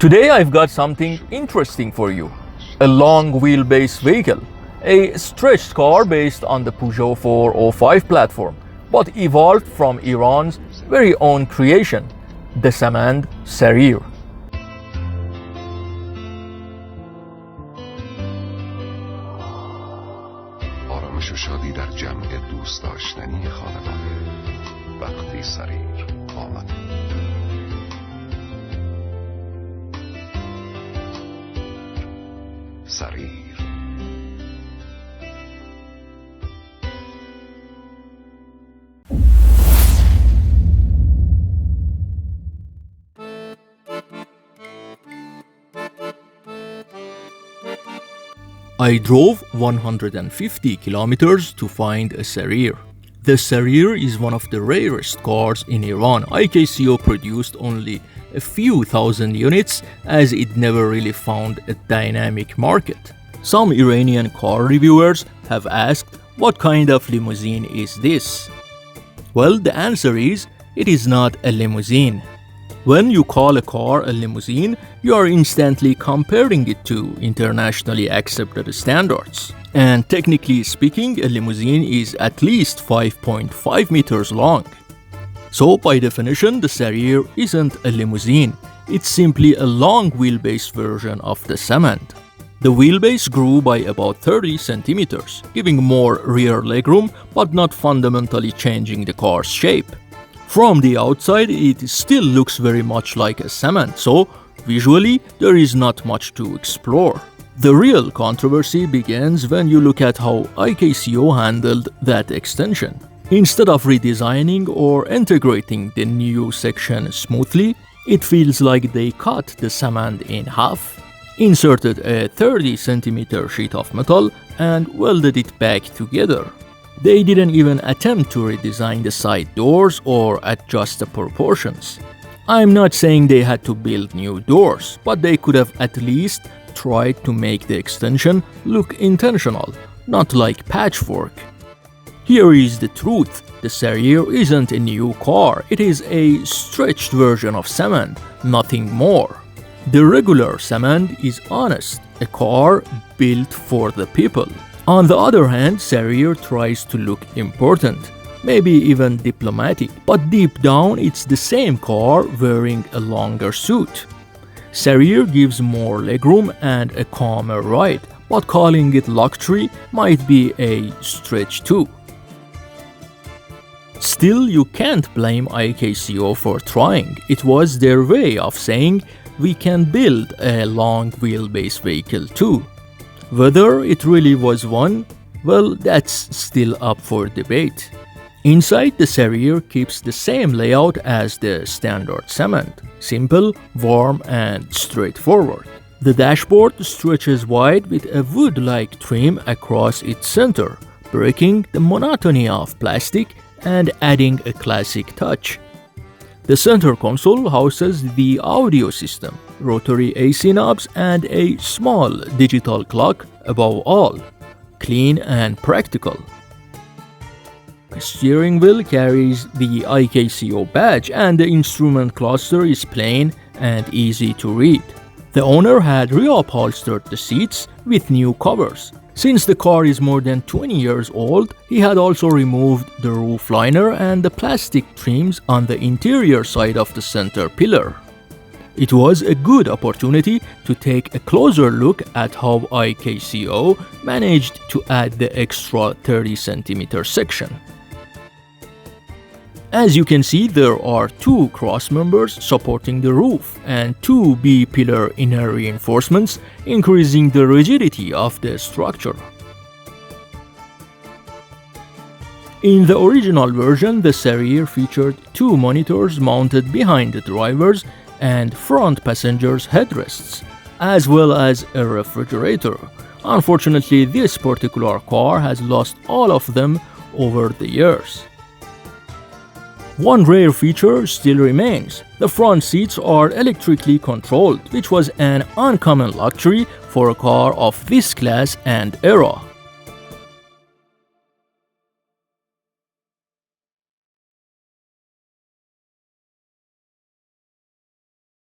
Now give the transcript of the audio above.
Today I've got something interesting for you. A long wheelbase vehicle. A stretched car based on the Peugeot 405 platform, but evolved from Iran's very own creation, the Samand Sarir. آرامش و شادی در جمع دوست داشتنی خانواده وقتی سریر آمد. سریر I drove 150 kilometers to find a Sarir. The Sarir is one of the rarest cars in Iran. IKCO produced only a few thousand units as it never really found a dynamic market. Some Iranian car reviewers have asked, what kind of limousine is this? Well, the answer is, it is not a limousine. When you call a car a limousine, you are instantly comparing it to internationally accepted standards. And technically speaking, a limousine is at least 5.5 meters long. So by definition, the Sarir isn't a limousine. It's simply a long wheelbase version of the Samand. The wheelbase grew by about 30 centimeters, giving more rear legroom but not fundamentally changing the car's shape. From the outside, it still looks very much like a Samand, so visually there is not much to explore. The real controversy begins when you look at how IKCO handled that extension. Instead of redesigning or integrating the new section smoothly, it feels like they cut the Samand in half, inserted a 30 centimeter sheet of metal, and welded it back together. They didn't even attempt to redesign the side doors or adjust the proportions. I'm not saying they had to build new doors, but they could have at least tried to make the extension look intentional, not like patchwork. Here is the truth. The Sarir isn't a new car, it is a stretched version of Samand, nothing more. The regular Samand is honest, a car built for the people. On the other hand, Sarir tries to look important, maybe even diplomatic, but deep down it's the same car wearing a longer suit. Sarir gives more legroom and a calmer ride, but calling it luxury might be a stretch too. Still, you can't blame IKCO for trying. It was their way of saying, we can build a long wheelbase vehicle too. Whether it really was one, well, that's still up for debate. Inside, the Sarir keeps the same layout as the standard Samand, simple, warm, and straightforward. The dashboard stretches wide with a wood-like trim across its center, breaking the monotony of plastic and adding a classic touch. The center console houses the audio system, rotary AC knobs, and a small digital clock above all. Clean and practical. The steering wheel carries the IKCO badge and the instrument cluster is plain and easy to read. The owner had reupholstered the seats with new covers. Since the car is more than 20 years old, he had also removed the roof liner and the plastic trims on the interior side of the center pillar. It was a good opportunity to take a closer look at how IKCO managed to add the extra 30 centimeter section. As you can see, there are two cross members supporting the roof and two B-pillar inner reinforcements, increasing the rigidity of the structure. In the original version, the Sarir featured two monitors mounted behind the drivers and front passengers' headrests, as well as a refrigerator. Unfortunately, this particular car has lost all of them over the years. One rare feature still remains. The front seats are electrically controlled, which was an uncommon luxury for a car of this class and era.